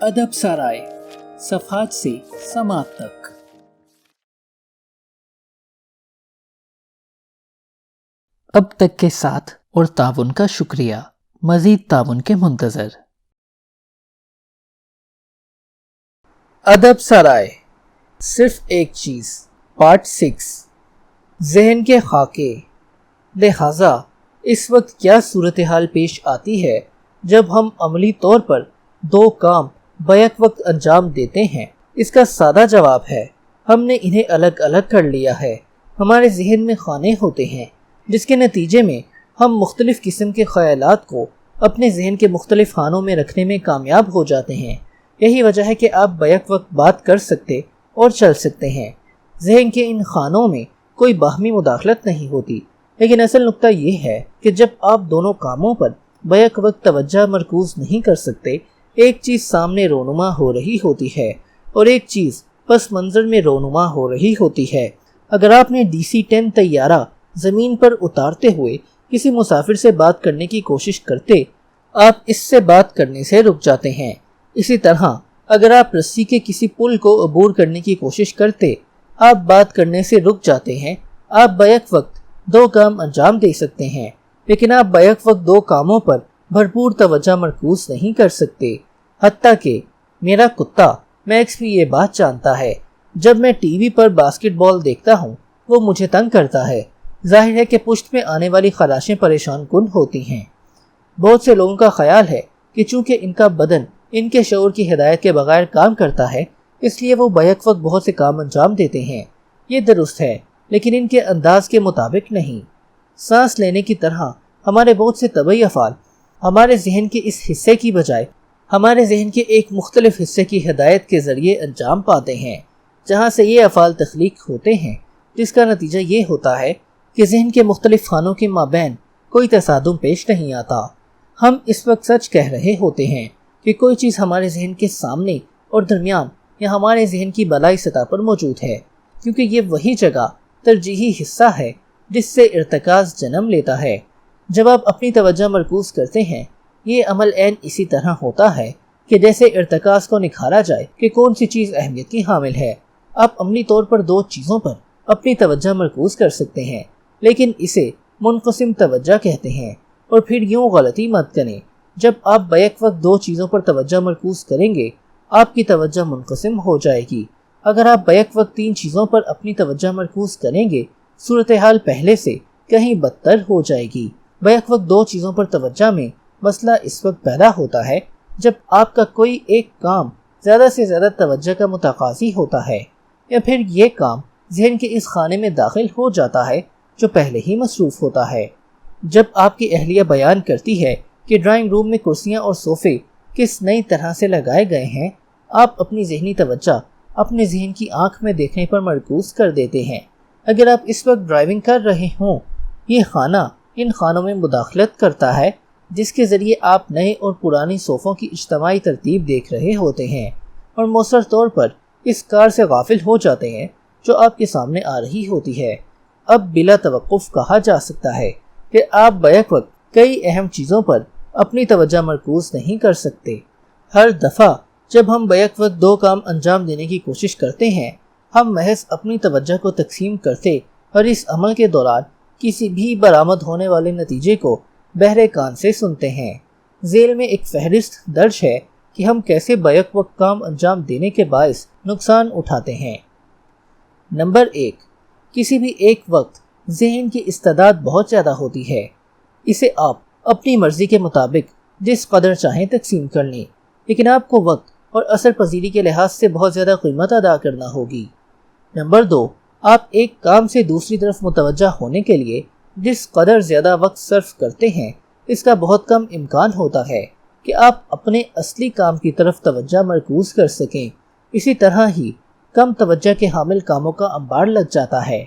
ادب سرائے، صفحات سے سماعت تک۔ اب تک کے ساتھ اور تعاون کا شکریہ، مزید تعاون کے منتظر۔ ادب سرائے، صرف ایک چیز، پارٹ 6، ذہن کے خاکے۔ لہٰذا اس وقت کیا صورتحال پیش آتی ہے جب ہم عملی طور پر دو کام بیک وقت انجام دیتے ہیں؟ اس کا سادہ جواب ہے، ہم نے انہیں الگ الگ کر لیا ہے۔ ہمارے ذہن میں خانے ہوتے ہیں جس کے نتیجے میں ہم مختلف قسم کے خیالات کو اپنے ذہن کے مختلف خانوں میں رکھنے میں کامیاب ہو جاتے ہیں۔ یہی وجہ ہے کہ آپ بیک وقت بات کر سکتے اور چل سکتے ہیں۔ ذہن کے ان خانوں میں کوئی باہمی مداخلت نہیں ہوتی، لیکن اصل نقطہ یہ ہے کہ جب آپ دونوں کاموں پر بیک وقت توجہ مرکوز نہیں کر سکتے، ایک چیز سامنے رونما ہو رہی ہوتی ہے اور ایک چیز پس منظر میں رونما ہو رہی ہوتی ہے۔ اگر آپ نے DC-10 طیارہ زمین پر اتارتے ہوئے کسی مسافر سے بات کرنے کی کوشش کرتے، آپ اس سے بات کرنے سے رک جاتے ہیں۔ اسی طرح اگر آپ رسی کے کسی پل کو عبور کرنے کی کوشش کرتے، آپ بات کرنے سے رک جاتے ہیں۔ آپ بیک وقت دو کام انجام دے سکتے ہیں، لیکن آپ بیک وقت دو کاموں پر بھرپور توجہ مرکوز نہیں کر سکتے۔ حتیٰ کہ میرا کتا میکس بھی یہ بات جانتا ہے۔ جب میں ٹی وی پر باسکٹ بال دیکھتا ہوں، وہ مجھے تنگ کرتا ہے۔ ظاہر ہے کہ پشت میں آنے والی خراشیں پریشان کن ہوتی ہیں۔ بہت سے لوگوں کا خیال ہے کہ چونکہ ان کا بدن ان کے شعور کی ہدایت کے بغیر کام کرتا ہے، اس لیے وہ بیک وقت بہت سے کام انجام دیتے ہیں۔ یہ درست ہے، لیکن ان کے انداز کے مطابق نہیں۔ سانس لینے کی طرح ہمارے بہت سے طبعی افعال ہمارے ذہن کے اس حصے کی بجائے ہمارے ذہن کے ایک مختلف حصے کی ہدایت کے ذریعے انجام پاتے ہیں، جہاں سے یہ افعال تخلیق ہوتے ہیں، جس کا نتیجہ یہ ہوتا ہے کہ ذہن کے مختلف خانوں کے مابین کوئی تصادم پیش نہیں آتا۔ ہم اس وقت سچ کہہ رہے ہوتے ہیں کہ کوئی چیز ہمارے ذہن کے سامنے اور درمیان یا ہمارے ذہن کی بالائی سطح پر موجود ہے، کیونکہ یہ وہی جگہ ترجیحی حصہ ہے جس سے ارتکاز جنم لیتا ہے۔ جب آپ اپنی توجہ مرکوز کرتے ہیں، یہ عمل عین اسی طرح ہوتا ہے کہ جیسے ارتکاز کو نکھارا جائے کہ کون سی چیز اہمیت کی حامل ہے۔ آپ عملی طور پر دو چیزوں پر اپنی توجہ مرکوز کر سکتے ہیں، لیکن اسے منقسم توجہ کہتے ہیں۔ اور پھر یوں غلطی مت کریں، جب آپ بیک وقت دو چیزوں پر توجہ مرکوز کریں گے، آپ کی توجہ منقسم ہو جائے گی۔ اگر آپ بیک وقت تین چیزوں پر اپنی توجہ مرکوز کریں گے، صورتحال پہلے سے کہیں بدتر ہو جائے گی۔ بیک وقت دو چیزوں پر توجہ میں مسئلہ اس وقت پیدا ہوتا ہے جب آپ کا کوئی ایک کام زیادہ سے زیادہ توجہ کا متقاضی ہوتا ہے، یا پھر یہ کام ذہن کے اس خانے میں داخل ہو جاتا ہے جو پہلے ہی مصروف ہوتا ہے۔ جب آپ کی اہلیہ بیان کرتی ہے کہ ڈرائنگ روم میں کرسیاں اور صوفے کس نئی طرح سے لگائے گئے ہیں، آپ اپنی ذہنی توجہ اپنے ذہن کی آنکھ میں دیکھنے پر مرکوز کر دیتے ہیں۔ اگر آپ اس وقت ڈرائیونگ کر رہے ہوں، یہ خانہ ان خانوں میں مداخلت کرتا ہے جس کے ذریعے آپ نئے اور پرانی صوفوں کی اجتماعی ترتیب دیکھ رہے ہوتے ہیں، اور مؤثر طور پر اس کار سے غافل ہو جاتے ہیں جو آپ کے سامنے آ رہی ہوتی ہے۔ اب بلا توقف کہا جا سکتا ہے کہ آپ بیک وقت کئی اہم چیزوں پر اپنی توجہ مرکوز نہیں کر سکتے۔ ہر دفعہ جب ہم بیک وقت دو کام انجام دینے کی کوشش کرتے ہیں، ہم محض اپنی توجہ کو تقسیم کرتے اور اس عمل کے دوران کسی بھی برآمد ہونے والے نتیجے کو بہرے کان سے سنتے ہیں۔ ذیل میں ایک فہرست درج ہے کہ ہم کیسے بیک وقت کام انجام دینے کے باعث نقصان اٹھاتے ہیں۔ نمبر 1، کسی بھی ایک وقت ذہن کی استعداد بہت زیادہ ہوتی ہے۔ اسے آپ اپنی مرضی کے مطابق جس قدر چاہیں تقسیم کر لیں، لیکن آپ کو وقت اور اثر پذیری کے لحاظ سے بہت زیادہ قیمت ادا کرنا ہوگی۔ نمبر 2، آپ ایک کام سے دوسری طرف متوجہ ہونے کے لیے جس قدر زیادہ وقت صرف کرتے ہیں، اس کا بہت کم امکان ہوتا ہے کہ آپ اپنے اصلی کام کی طرف توجہ مرکوز کر سکیں۔ اسی طرح ہی کم توجہ کے حامل کاموں کا انبار لگ جاتا ہے۔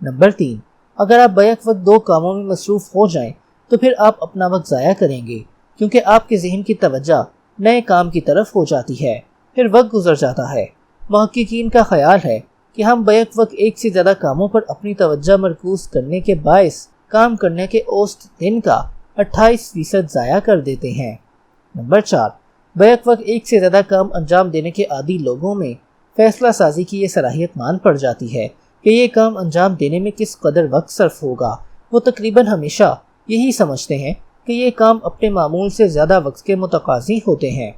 نمبر 3، اگر آپ بیک وقت دو کاموں میں مصروف ہو جائیں تو پھر آپ اپنا وقت ضائع کریں گے، کیونکہ آپ کے ذہن کی توجہ نئے کام کی طرف ہو جاتی ہے، پھر وقت گزر جاتا ہے۔ محققین کا خیال ہے کہ ہم بیک وقت ایک سے زیادہ کاموں پر اپنی توجہ مرکوز کرنے کے باعث کام کرنے کے اوسط دن کا 28% ضائع کر دیتے ہیں۔ نمبر 4، بیک وقت ایک سے زیادہ کام انجام دینے کے عادی لوگوں میں فیصلہ سازی کی یہ صلاحیت مان پڑ جاتی ہے کہ یہ کام انجام دینے میں کس قدر وقت صرف ہوگا۔ وہ تقریباً ہمیشہ یہی سمجھتے ہیں کہ یہ کام اپنے معمول سے زیادہ وقت کے متقاضی ہوتے ہیں۔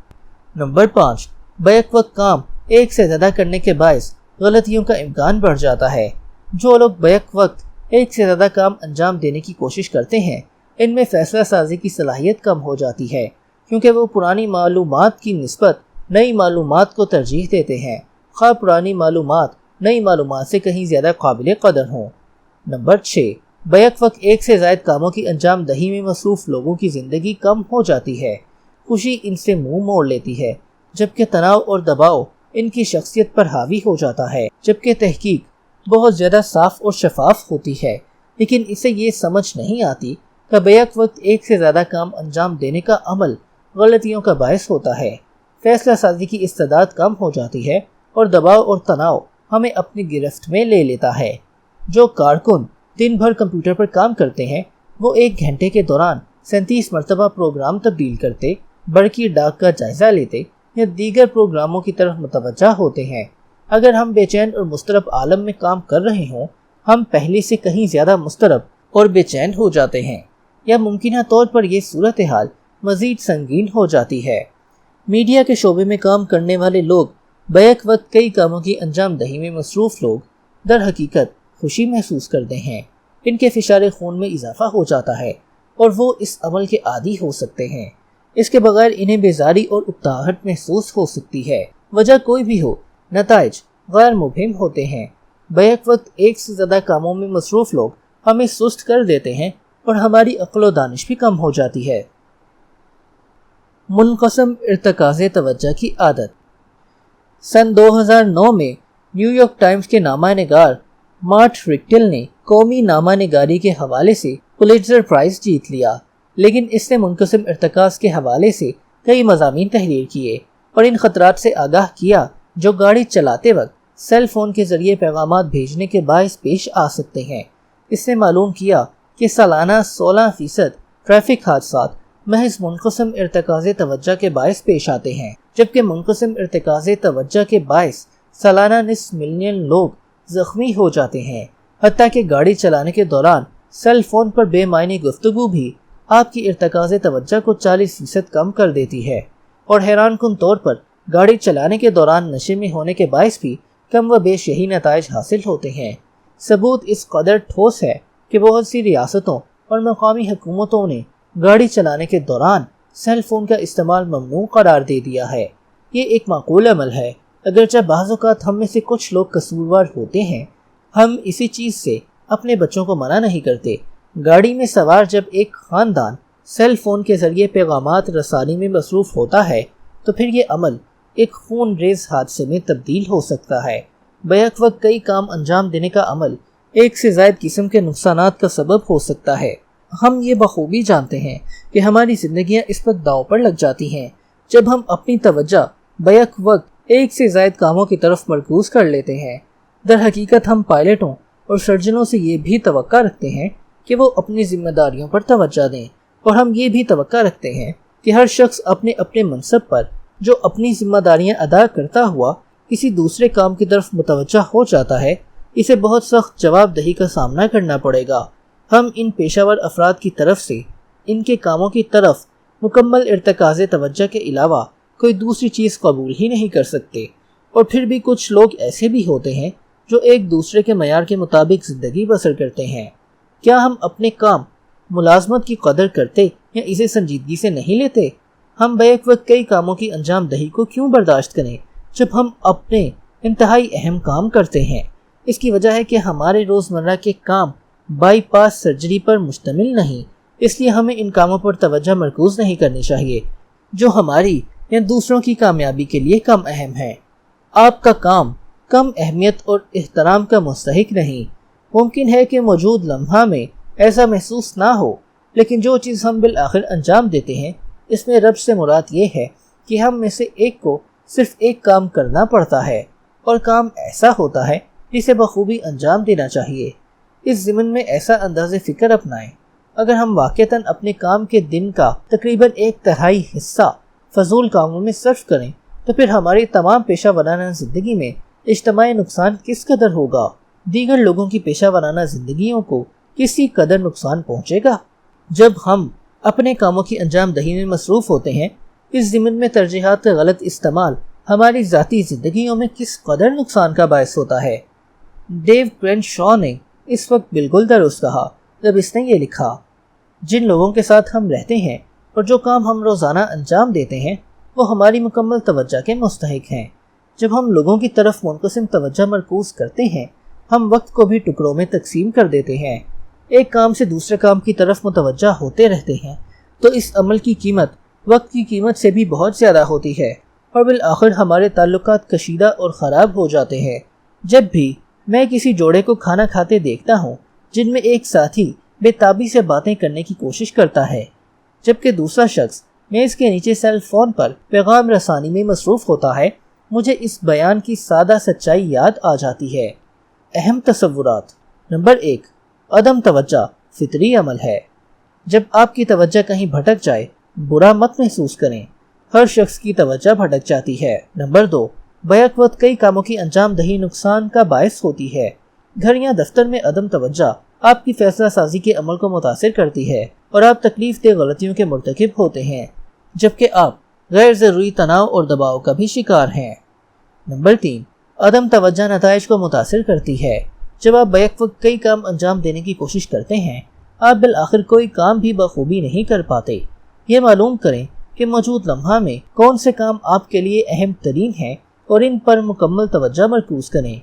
نمبر 5، بیک وقت کام ایک سے زیادہ کرنے کے باعث غلطیوں کا امکان بڑھ جاتا ہے۔ جو لوگ بیک وقت ایک سے زیادہ کام انجام دینے کی کوشش کرتے ہیں، ان میں فیصلہ سازی کی صلاحیت کم ہو جاتی ہے، کیونکہ وہ پرانی معلومات کی نسبت نئی معلومات کو ترجیح دیتے ہیں، خواہ پرانی معلومات نئی معلومات سے کہیں زیادہ قابل قدر ہوں۔ نمبر 6، بیک وقت ایک سے زائد کاموں کی انجام دہی میں مصروف لوگوں کی زندگی کم ہو جاتی ہے۔ خوشی ان سے منہ موڑ لیتی ہے، جبکہ تناؤ اور دباؤ ان کی شخصیت پر حاوی ہو جاتا ہے، جبکہ تحقیق بہت زیادہ صاف اور شفاف ہوتی ہے، لیکن اسے یہ سمجھ نہیں آتی کہ بیک وقت ایک سے زیادہ کام انجام دینے کا عمل غلطیوں کا باعث ہوتا ہے۔ فیصلہ سازی کی استعداد کم ہو جاتی ہے اور دباؤ اور تناؤ ہمیں اپنی گرفت میں لے لیتا ہے۔ جو کارکن دن بھر کمپیوٹر پر کام کرتے ہیں، وہ ایک گھنٹے کے دوران 37 مرتبہ پروگرام تبدیل کرتے، برقی ڈاک کا جائزہ لیتے یا دیگر پروگراموں کی طرف متوجہ ہوتے ہیں۔ اگر ہم بے چین اور مضطرب عالم میں کام کر رہے ہوں، ہم پہلے سے کہیں زیادہ مضطرب اور بے چین ہو جاتے ہیں، یا ممکنہ طور پر یہ صورتحال مزید سنگین ہو جاتی ہے۔ میڈیا کے شعبے میں کام کرنے والے لوگ بیک وقت کئی کاموں کی انجام دہی میں مصروف لوگ در حقیقت خوشی محسوس کرتے ہیں۔ ان کے فشار خون میں اضافہ ہو جاتا ہے اور وہ اس عمل کے عادی ہو سکتے ہیں۔ اس کے بغیر انہیں بیزاری اور اکتاہٹ محسوس ہو سکتی ہے۔ وجہ کوئی بھی ہو، نتائج غیر مبہم ہوتے ہیں۔ بیک وقت ایک سے زیادہ کاموں میں مصروف لوگ ہمیں سست کر دیتے ہیں اور ہماری عقل و دانش بھی کم ہو جاتی ہے۔ منقسم ارتکاز توجہ کی عادت۔ سن 2009 میں نیو یارک ٹائمز کے نامہ نگار مارٹ ریکٹل نے قومی نامہ نگاری کے حوالے سے پولیٹزر پرائز جیت لیا، لیکن اس نے منقسم ارتکاز کے حوالے سے کئی مضامین تحریر کیے اور ان خطرات سے آگاہ کیا جو گاڑی چلاتے وقت سیل فون کے ذریعے پیغامات بھیجنے کے باعث پیش آ سکتے ہیں۔ اس نے معلوم کیا کہ سالانہ 16% ٹریفک حادثات محض منقسم ارتکاز توجہ کے باعث پیش آتے ہیں، جبکہ منقسم ارتکاز توجہ کے باعث سالانہ 9 ملین لوگ زخمی ہو جاتے ہیں۔ حتیٰ کہ گاڑی چلانے کے دوران سیل فون پر بے معنی گفتگو بھی آپ کی ارتکاز توجہ کو 40% کم کر دیتی ہے، اور حیران کن طور پر گاڑی چلانے کے دوران نشے میں ہونے کے باعث بھی کم و بیش یہی نتائج حاصل ہوتے ہیں۔ ثبوت اس قدر ٹھوس ہے کہ بہت سی ریاستوں اور مقامی حکومتوں نے گاڑی چلانے کے دوران سیل فون کا استعمال ممنوع قرار دے دیا ہے۔ یہ ایک معقول عمل ہے، اگرچہ بعض اوقات ہم میں سے کچھ لوگ قصوروار ہوتے ہیں۔ ہم اسی چیز سے اپنے بچوں کو منع نہیں کرتے۔ گاڑی میں سوار جب ایک خاندان سیل فون کے ذریعے پیغامات رسانی میں مصروف ہوتا ہے تو پھر یہ عمل ایک خون ریز حادثے میں تبدیل ہو سکتا ہے۔ بیک وقت کئی کام انجام دینے کا عمل ایک سے زائد قسم کے نقصانات کا سبب ہو سکتا ہے۔ ہم یہ بخوبی جانتے ہیں کہ ہماری زندگیاں اس وقت داؤ پر لگ جاتی ہیں جب ہم اپنی توجہ بیک وقت ایک سے زائد کاموں کی طرف مرکوز کر لیتے ہیں۔ در حقیقت ہم پائلٹوں اور سرجنوں سے یہ بھی توقع رکھتے ہیں کہ وہ اپنی ذمہ داریوں پر توجہ دیں، اور ہم یہ بھی توقع رکھتے ہیں کہ ہر شخص اپنے اپنے منصب پر جو اپنی ذمہ داریاں ادا کرتا ہوا کسی دوسرے کام کی طرف متوجہ ہو جاتا ہے، اسے بہت سخت جواب دہی کا سامنا کرنا پڑے گا۔ ہم ان پیشہ ور افراد کی طرف سے ان کے کاموں کی طرف مکمل ارتکاز توجہ کے علاوہ کوئی دوسری چیز قبول ہی نہیں کر سکتے، اور پھر بھی کچھ لوگ ایسے بھی ہوتے ہیں جو ایک دوسرے کے معیار کے مطابق زندگی بسر کرتے ہیں۔ کیا ہم اپنے کام ملازمت کی قدر کرتے یا اسے سنجیدگی سے نہیں لیتے؟ ہم بیک وقت کئی کاموں کی انجام دہی کو کیوں برداشت کریں جب ہم اپنے انتہائی اہم کام کرتے ہیں؟ اس کی وجہ ہے کہ ہمارے روزمرہ کے کام بائی پاس سرجری پر مشتمل نہیں، اس لیے ہمیں ان کاموں پر توجہ مرکوز نہیں کرنی چاہیے جو ہماری یا دوسروں کی کامیابی کے لیے کم اہم ہے۔ آپ کا کام کم اہمیت اور احترام کا مستحق نہیں۔ ممکن ہے کہ موجود لمحہ میں ایسا محسوس نہ ہو، لیکن جو چیز ہم بالآخر انجام دیتے ہیں اس میں رب سے مراد یہ ہے کہ ہم میں سے ایک کو صرف ایک کام کرنا پڑتا ہے، اور کام ایسا ہوتا ہے جسے بخوبی انجام دینا چاہیے۔ اس ضمن میں ایسا انداز فکر اپنائیں۔ اگر ہم واقعتاً اپنے کام کے دن کا تقریباً 1/3 حصہ فضول کاموں میں صرف کریں تو پھر ہماری تمام پیشہ ورانہ زندگی میں اجتماعی نقصان کس قدر ہوگا؟ دیگر لوگوں کی پیشہ ورانہ زندگیوں کو کسی قدر نقصان پہنچے گا؟ جب ہم اپنے کاموں کی انجام دہی میں مصروف ہوتے ہیں، اس ضمن میں ترجیحات کا غلط استعمال ہماری ذاتی زندگیوں میں کس قدر نقصان کا باعث ہوتا ہے۔ ڈیو کرینشاو نے اس وقت بالکل درست کہا جب اس نے یہ لکھا، جن لوگوں کے ساتھ ہم رہتے ہیں اور جو کام ہم روزانہ انجام دیتے ہیں وہ ہماری مکمل توجہ کے مستحق ہیں۔ جب ہم لوگوں کی طرف منقسم توجہ مرکوز کرتے ہیں، ہم وقت کو بھی ٹکڑوں میں تقسیم کر دیتے ہیں، ایک کام سے دوسرے کام کی طرف متوجہ ہوتے رہتے ہیں، تو اس عمل کی قیمت وقت کی قیمت سے بھی بہت زیادہ ہوتی ہے اور بالآخر ہمارے تعلقات کشیدہ اور خراب ہو جاتے ہیں۔ جب بھی میں کسی جوڑے کو کھانا کھاتے دیکھتا ہوں جن میں ایک ساتھی بے تابی سے باتیں کرنے کی کوشش کرتا ہے جبکہ دوسرا شخص میز کے نیچے سیل فون پر پیغام رسانی میں مصروف ہوتا ہے، مجھے اس بیان کی سادہ سچائی یاد آ جاتی ہے۔ اہم تصورات۔ نمبر 1، عدم توجہ فطری عمل ہے۔ جب آپ کی توجہ کہیں بھٹک جائے، برا مت محسوس کریں، ہر شخص کی توجہ بھٹک جاتی ہے۔ نمبر 2، بیک وقت کئی کاموں کی انجام دہی نقصان کا باعث ہوتی ہے۔ گھر یا دفتر میں عدم توجہ آپ کی فیصلہ سازی کے عمل کو متاثر کرتی ہے اور آپ تکلیف دہ غلطیوں کے مرتکب ہوتے ہیں، جبکہ آپ غیر ضروری تناؤ اور دباؤ کا بھی شکار ہیں۔ نمبر 3، عدم توجہ نتائج کو متاثر کرتی ہے۔ جب آپ بیک وقت کئی کام انجام دینے کی کوشش کرتے ہیں، آپ بالآخر کوئی کام بھی بخوبی نہیں کر پاتے۔ یہ معلوم کریں کہ موجود لمحہ میں کون سے کام آپ کے لیے اہم ترین ہیں اور ان پر مکمل توجہ مرکوز کریں۔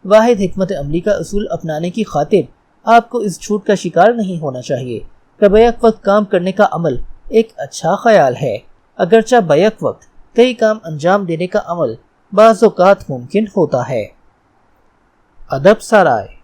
واحد حکمت عملی کا اصول اپنانے کی خاطر آپ کو اس جھوٹ کا شکار نہیں ہونا چاہیے کہ بیک وقت کام کرنے کا عمل ایک اچھا خیال ہے، اگرچہ بیک وقت کئی کام انجام دینے کا عمل بعض اوقات ممکن ہوتا ہے۔ ادب سرائے۔